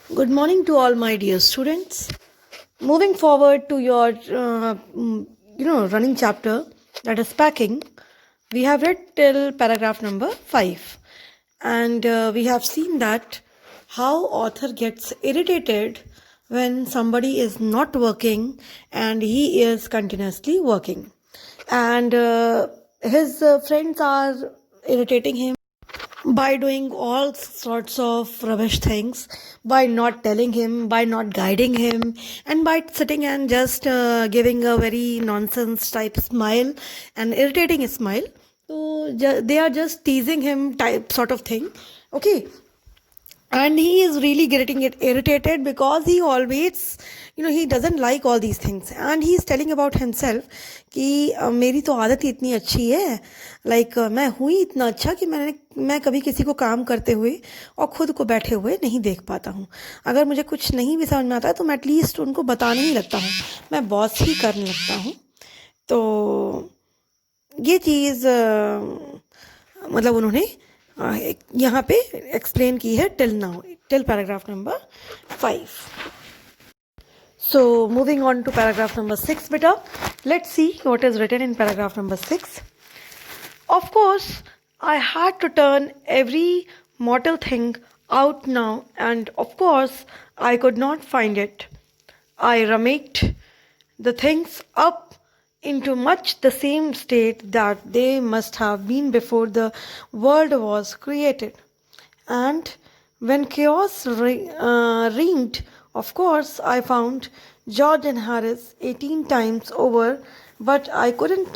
Good morning to all my dear students. Moving forward to your, running chapter, that is packing, we have read till paragraph number 5. And we have seen that how author gets irritated when somebody is not working and he is continuously working. And his friends are irritating him by doing all sorts of rubbish things, by not telling him, by not guiding him, and by sitting and just giving a very nonsense type smile and irritating smile. So they are just teasing him type sort of thing. Okay, and he is really getting it irritated because he always he doesn't like all these things, and he is telling about himself कि मेरी तो आदत ही इतनी अच्छी है, like मैं हुई इतना अच्छा कि मैं कभी किसी को काम करते हुए और खुद को बैठे हुए नहीं देख पाता हूँ। अगर मुझे कुछ नहीं भी समझ में आता है तो मैं एटलीस्ट उनको बताने ही लगता हूँ, मैं बॉस ही करने लगता हूँ। तो ये चीज़ मतलब उन्होंने यहाँ पे एक्सप्लेन की है till paragraph number 5. So moving on to paragraph number 6, beta, let's see what is written in paragraph number 6. Of course, I had to turn every mortal thing out now, and of course, I could not find it. I rummaged the things up into much the same state that they must have been before the world was created. And when chaos reigned, of course, I found George and Harris 18 times over, but I couldn't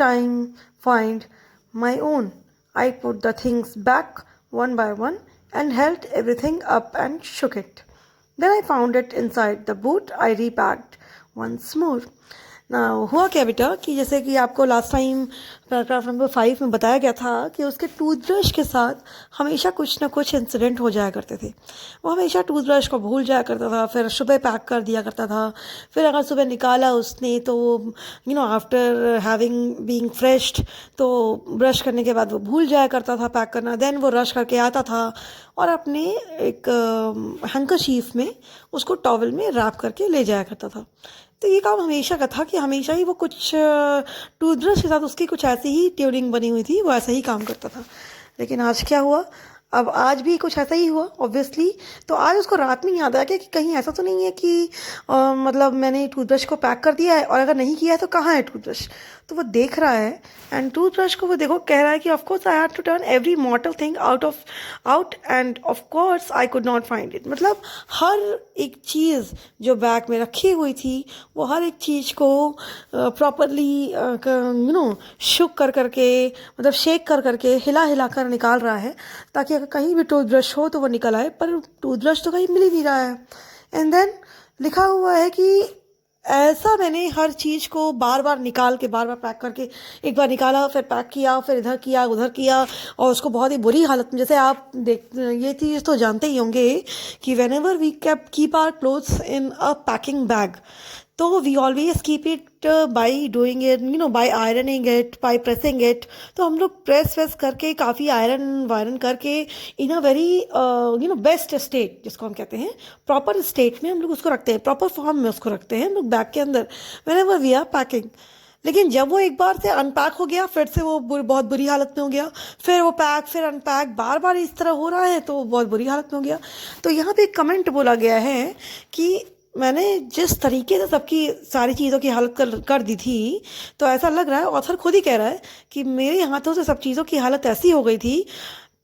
find my own. I put the things back one by one and held everything up and shook it. Then I found it inside the boot. I repacked once more. Now, हुआ क्या बेटा कि जैसे कि आपको last time paragraph number 5 में बताया गया था कि उसके टूथब्रश के साथ हमेशा कुछ ना कुछ इंसिडेंट हो जाया करते थे। वो हमेशा टूथब्रश को भूल जाया करता था, फिर सुबह पैक कर दिया करता था, फिर अगर सुबह निकाला उसने तो आफ्टर हैविंग बीइंग फ्रेश्ड तो ब्रश करने के बाद वो भूल जाया करता था पैक करना। देन वो रश करके आता था और अपने एक हैंकरचीफ में उसको टॉवल में रैप करके ले जाया करता था। तो ये काम हमेशा का था कि हमेशा ही वो कुछ टूथब्रश के साथ उसकी कुछ ऐसी ही ट्यूनिंग बनी हुई थी, वो ऐसा ही काम करता था। लेकिन आज क्या हुआ, अब आज भी कुछ ऐसा ही हुआ ऑब्वियसली। तो आज उसको रात में याद आया कि कहीं ऐसा तो नहीं है कि मतलब मैंने टूथब्रश को पैक कर दिया है और अगर नहीं किया है तो कहाँ है टूथब्रश। तो वो देख रहा है एंड टूथब्रश को वो देखो कह रहा है कि of course I had to turn every mortal thing out and of course I could not find it. मतलब हर एक चीज़ जो बैग में रखी हुई थी वो हर एक चीज़ को प्रॉपरली शुक कर करके मतलब शेक कर करके हिला कर निकाल रहा है ताकि अगर कहीं भी टूथब्रश हो तो वो निकल आए, पर टूथब्रश तो कहीं मिल ही नहीं रहा है। एंड देन लिखा हुआ है कि ऐसा मैंने हर चीज़ को बार बार निकाल के बार बार पैक करके एक बार निकाला, फिर पैक किया, फिर इधर किया उधर किया, और उसको बहुत ही बुरी हालत में, जैसे आप ये चीज़ तो जानते ही होंगे कि whenever we keep our clothes in a packing bag, तो we always keep it by doing it by ironing it, by pressing it. तो हम लोग प्रेस वेस करके काफ़ी आयरन वायरन करके इन अ वेरी बेस्ट स्टेट, जिसको हम कहते हैं प्रॉपर स्टेट में हम लोग उसको रखते हैं, प्रॉपर फॉर्म में उसको रखते हैं हम लोग बैग के अंदर whenever we are packing. लेकिन जब वो एक बार से अनपैक हो गया फिर से वो बहुत बुरी हालत में हो गया, फिर वो पैक फिर अनपैक बार बार इस तरह हो रहा है तो वो बहुत बुरी हालत में हो गया। तो यहाँ पे एक कमेंट बोला गया है कि मैंने जिस तरीके से सबकी सारी चीज़ों की हालत कर दी थी, तो ऐसा लग रहा है, ऑथर खुद ही कह रहा है कि मेरे हाथों से सब चीज़ों की हालत ऐसी हो गई थी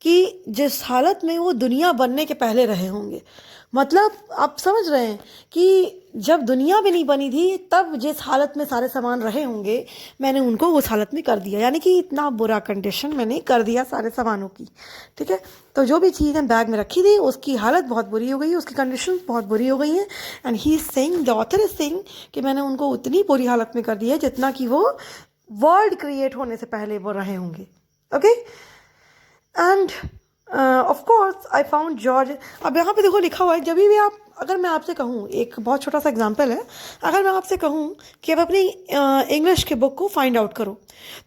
कि जिस हालत में वो दुनिया बनने के पहले रहे होंगे। मतलब आप समझ रहे हैं कि जब दुनिया भी नहीं बनी थी तब जिस हालत में सारे सामान रहे होंगे मैंने उनको उस हालत में कर दिया, यानी कि इतना बुरा कंडीशन मैंने कर दिया सारे सामानों की। ठीक है, तो जो भी चीज़ें बैग में रखी थी उसकी हालत बहुत बुरी हो गई है, उसकी कंडीशन बहुत बुरी हो गई हैं। And he is saying, the author is saying कि मैंने उनको उतनी बुरी हालत में कर दिया है जितना कि वो वर्ल्ड क्रिएट होने से पहले वो रहे होंगे। Okay, and of course I found George. अब यहाँ पे देखो लिखा हुआ है, जब भी आप, अगर मैं आपसे कहूँ, एक बहुत छोटा सा एग्जांपल है, अगर मैं आपसे कहूँ कि आप अपनी इंग्लिश के बुक को फाइंड आउट करो,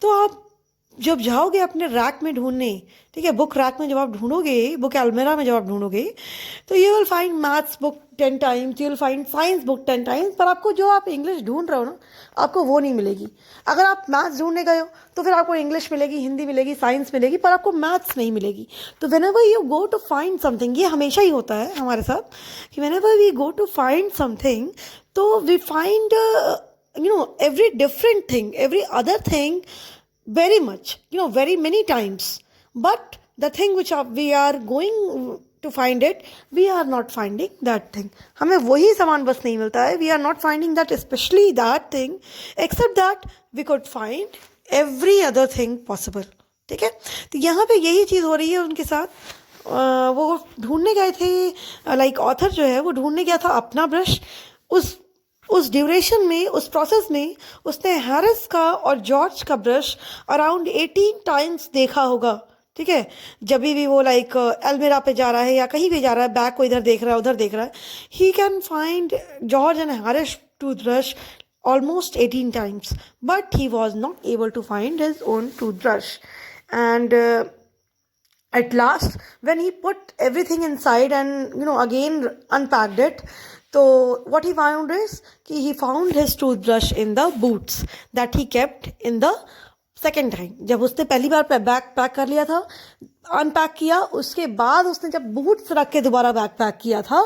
तो आप जब जाओगे अपने रैक में ढूंढने, ठीक है, बुक रैक में जब आप ढूंढोगे, बुक अलमेरा में जब आप ढूंढोगे, तो you will find maths book 10 times, you will find science book 10 times, पर आपको जो आप इंग्लिश ढूंढ रहे हो ना, आपको वो नहीं मिलेगी। अगर आप मैथ्स ढूंढने गए हो तो फिर आपको इंग्लिश मिलेगी, हिंदी मिलेगी, साइंस मिलेगी, पर आपको मैथ्स नहीं मिलेगी। तो whenever you go to find something, ये हमेशा ही होता है हमारे साथ कि whenever we go to find something, तो we find every different thing, every other thing very much, very many times. But the thing which we are going to find it, we are not finding that thing. हमें वही सामान बस नहीं मिलता है, we are not finding that, especially that thing, except that we could find every other thing possible. ठीक है, तो यहाँ पे यही चीज़ हो रही है उनके साथ। वो ढूंढने गए थे, लाइक ऑथर जो है वो ढूंढने गया था अपना ब्रश। उस ड्यूरेशन में, उस प्रोसेस में उसने हैरिस का और जॉर्ज का ब्रश अराउंड 18 टाइम्स देखा होगा। ठीक है, जब भी वो लाइक अलमेरा पे जा रहा है या कहीं भी जा रहा है, बैग को इधर देख रहा है, उधर देख रहा है, he can find George and Harris toothbrush almost 18 times, but he was not able to find his own toothbrush. And at last, when he put everything inside and again unpacked it, so what he found is he found his toothbrush in the boots that he kept in the second time. जब उसने पहली बार bag pack कर लिया था, unpack किया, उसके बाद उसने जब बूट्स रख के दोबारा बैग पैक किया था,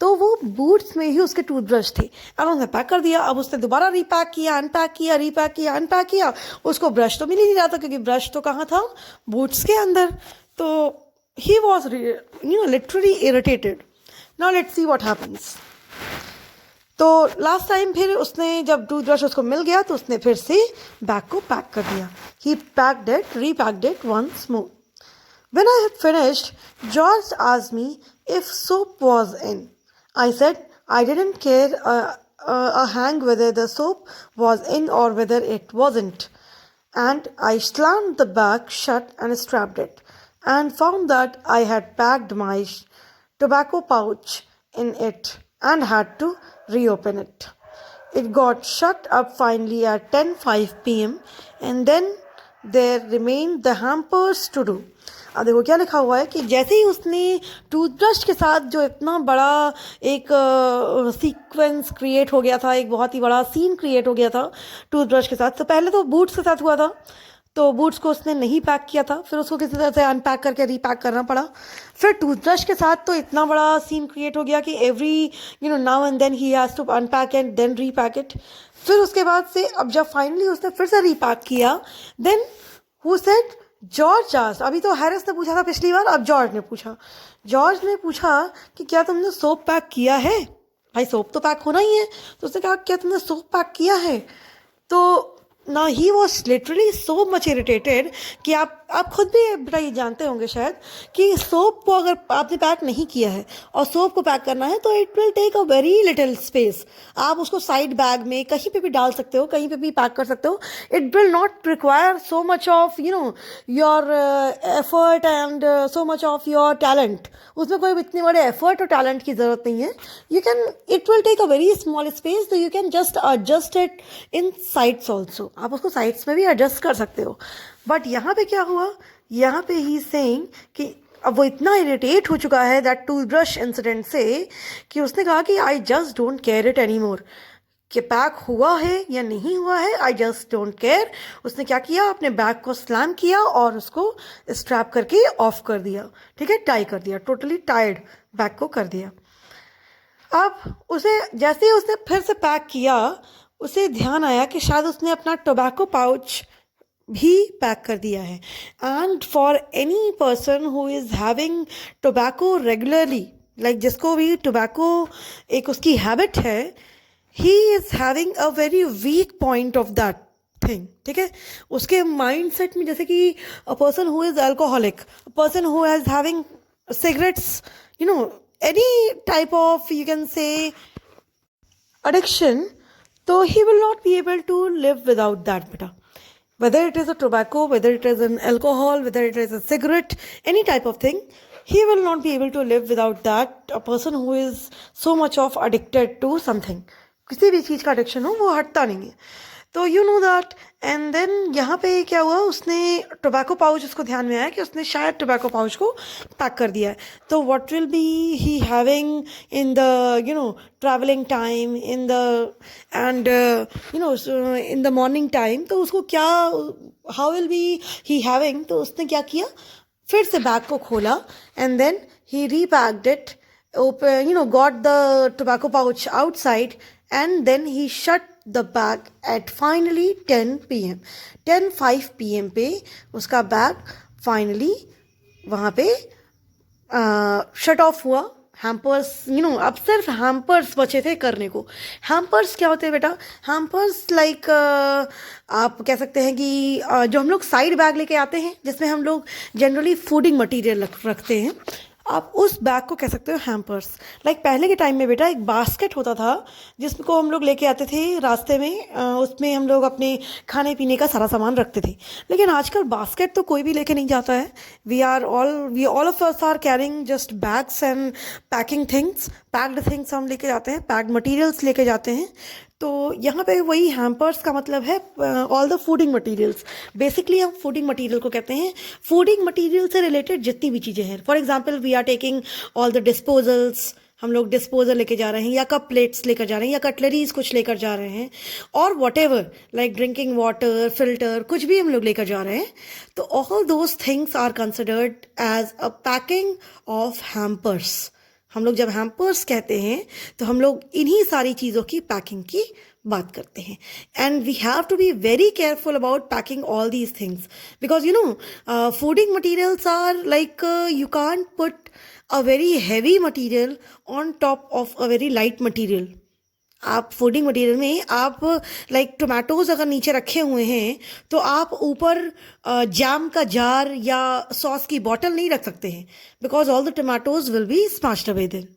तो वो बूट्स में ही उसके टूथब्रश थे। अब उसने पैक कर दिया, अब उसने दोबारा रीपैक किया, अनपैक किया, रीपैक किया, अनपैक किया, उसको ब्रश तो मिल ही नहीं रहा था, क्योंकि ब्रश तो कहाँ था, बूट्स के अंदर। तो he was literally irritated. Now let's see what happens. तो लास्ट टाइम फिर उसने जब टूथब्रश उसको मिल गया तो उसने फिर से बैग को पैक कर दिया। He packed it, repacked it once more. When I had finished, George asked me if soap was in. I said I didn't care a hang whether the soap was in or whether it wasn't. And I slammed the bag shut and strapped it, and found that I had packed my tobacco pouch in it and had to reopen it. It got shut up finally at 10:05 p.m. and then there remained the hampers to do. अब देखो क्या लिखा हुआ है कि जैसे ही उसने toothbrush के साथ जो इतना बड़ा एक सीक्वेंस क्रिएट हो गया था, एक बहुत ही बड़ा सीन क्रिएट हो गया था टूथब्रश के साथ। तो पहले तो बूट्स के साथ हुआ था, तो बूट्स को उसने नहीं पैक किया था, फिर उसको किसी तरह से अनपैक करके रीपैक करना पड़ा। फिर टूथब्रश के साथ तो इतना बड़ा सीन क्रिएट हो गया कि every now and then he has to unpack and then repack it. फिर उसके बाद से अब जब फाइनली उसने फिर से रीपैक किया, then who said, George asked. अभी तो हैरिस ने पूछा था पिछली बार, अब जॉर्ज ने पूछा। जॉर्ज ने पूछा कि क्या तुमने सोप पैक किया है? भाई सोप तो पैक होना ही है। तो उसने कहा क्या तुमने सोप पैक किया है? तो ना he was literally so much irritated कि आप खुद भी बेटा ये जानते होंगे शायद कि सोप को अगर आपने पैक नहीं किया है और सोप को पैक करना है तो it will take a very little space. आप उसको साइड बैग में कहीं पे भी डाल सकते हो, कहीं पे भी पैक कर सकते हो। It will not require so much of your effort and so much of your talent. उसमें कोई इतने बड़े एफर्ट और टैलेंट की ज़रूरत नहीं है। It will take a very small space, तो you can just adjust it in sides also. आप उसको साइड्स में भी एडजस्ट कर सकते हो। बट यहाँ पे क्या हुआ, यहाँ पे ही सेइंग कि अब वो इतना इरिटेट हो चुका है दैट टूथब्रश इंसिडेंट से कि उसने कहा कि I just don't care it any more, कि पैक हुआ है या नहीं हुआ है, आई जस्ट डोंट केयर। उसने क्या किया, अपने बैग को स्लैम किया और उसको स्ट्रैप करके ऑफ कर दिया। ठीक है, टाई कर दिया, टोटली टाइड बैग को कर दिया। अब उसे जैसे ही उसने फिर से पैक किया, उसे ध्यान आया कि शायद उसने अपना टोबैको पाउच भी पैक कर दिया है। And for any person who is having tobacco regularly, like जिसको भी टोबैको एक उसकी हैबिट है, he is having a very weak point of that thing. ठीक है, उसके माइंड सेट में जैसे कि a person who is alcoholic, a person who is having cigarettes, any type of you can say addiction, so he will not be able to live without that beta. Whether it is a tobacco, whether it is an alcohol, whether it is a cigarette, any type of thing, he will not be able to live without that. A person who is so much of addicted to something, किसी भी चीज़ का addiction हो वो हटता नहीं है। तो you know that. And then यहाँ पे क्या हुआ, उसने टोबैको पाउच, उसको ध्यान में आया कि उसने शायद टोबैको पाउच को पैक कर दिया है। तो what will be he having in the travelling time, in the end in the morning time, तो उसको क्या, how will be he having. तो उसने क्या किया, फिर से बैग को खोला and then he repacked it, got the tobacco pouch outside, and then he shut the bag at finally 10 p.m. 10:05 p.m. पे उसका बैग फाइनली वहाँ पे शट ऑफ हुआ। हैम्पर्स, अब सिर्फ हैम्पर्स बचे थे करने को। हैम्पर्स क्या होते हैं बेटा? हैम्पर्स लाइक आप कह सकते हैं कि जो हम लोग साइड बैग लेके आते हैं, जिसमें हम लोग जनरली फूडिंग मटेरियल रखते हैं, आप उस बैग को कह सकते हो हैम्पर्स। लाइक पहले के टाइम में बेटा एक बास्केट होता था जिसको हम लोग लेके आते थे रास्ते में, उसमें हम लोग अपने खाने पीने का सारा सामान रखते थे। लेकिन आजकल बास्केट तो कोई भी लेके नहीं जाता है। We all of us are carrying just bags and packing things, packed things हम लेके जाते हैं, पैक्ड मटीरियल्स लेके जाते हैं। तो यहाँ पे वही हैम्पर्स का मतलब है all the fooding materials. Basically हम फूडिंग मटेरियल को कहते हैं फूडिंग मटेरियल से रिलेटेड जितनी भी चीज़ें हैं। For example we are taking all the disposals, हम लोग डिस्पोजल लेके जा रहे हैं, या कप प्लेट्स लेकर जा रहे हैं, या कटलरीज कुछ लेकर जा रहे हैं, और whatever like drinking water, filter, कुछ भी हम लोग लेकर जा रहे हैं। तो all those things are considered as a packing of hampers. हम लोग जब हैम्पर्स कहते हैं तो हम लोग इन्हीं सारी चीज़ों की पैकिंग की बात करते हैं। And we have to be very careful about packing all these things, because fooding materials are like you can't put a very heavy material on top of a very light material. आप fooding material में आप like tomatoes अगर नीचे रखे हुए हैं तो आप ऊपर जैम का जार या सॉस की बॉटल नहीं रख सकते हैं, because all the tomatoes will be smashed away then.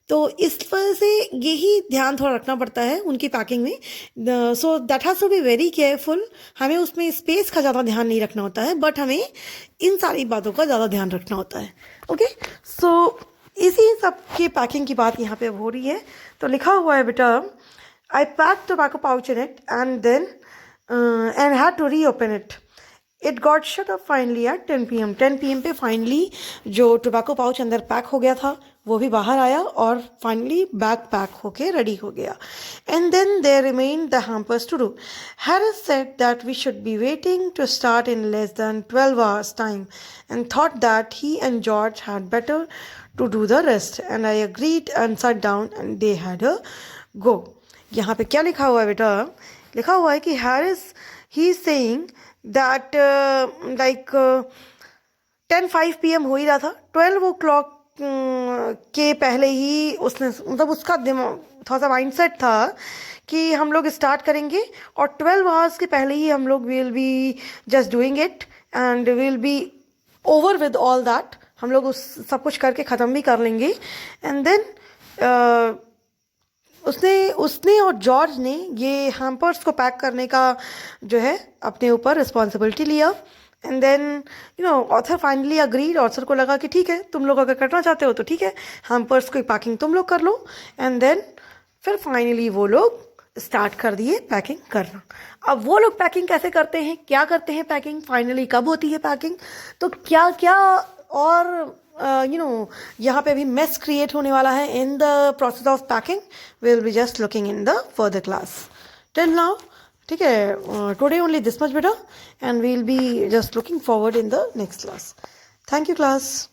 तो इस वजह से यही ध्यान थोड़ा रखना पड़ता है उनकी पैकिंग में। So that has to be very careful. हमें उसमें स्पेस का ज़्यादा ध्यान नहीं रखना होता है, बट हमें इन सारी बातों का ज़्यादा ध्यान रखना होता है। ओके, सो इसी सब की पैकिंग की बात यहाँ पे हो रही है। तो लिखा हुआ है बेटा, I pack tobacco pouch in it and then and had to reopen it. It got shut up finally at 10 PM। 10 PM पे फाइनली जो टोबैको पाउच अंदर पैक हो गया था वो भी बाहर आया और फाइनली बैग पैक होके रेडी हो गया। And then there remain the hampers to do. Harris said that we should be waiting to start in less then 12 hours time and thought that he and George had better to do the rest, and I agreed and sat down and they had a go। यहाँ पे क्या लिखा हुआ है बेटा? लिखा हुआ है कि Harris he is saying that like 10:05 PM हो ही रहा था, 12 o'clock के पहले ही उसने, मतलब उसका दिमाग थोड़ा सा माइंडसेट था कि हम लोग स्टार्ट करेंगे और 12 hours के पहले ही हम लोग will be just doing it and will be over with all that. हम लोग उस सब कुछ करके ख़त्म भी कर लेंगे। एंड देन उसने और जॉर्ज ने ये हैम्पर्स को पैक करने का जो है अपने ऊपर रिस्पॉन्सिबिलिटी लिया। And then author finally agreed. Author को लगा कि ठीक है, तुम लोग अगर करना चाहते हो तो ठीक है, हैम्पर्स की पैकिंग तुम लोग कर लो। एंड देन फिर फाइनली वो लोग स्टार्ट कर दिए पैकिंग करना। अब वो लोग पैकिंग कैसे करते हैं, क्या करते हैं पैकिंग, फाइनली कब होती है पैकिंग, तो क्या क्या और यहाँ पे भी मेस क्रिएट होने वाला है in the process of packing, will be just looking in the further class. Till now ठीक है, टुडे ओनली दिस मच बेटा, and we'll be just looking forward in the next class. Thank you class.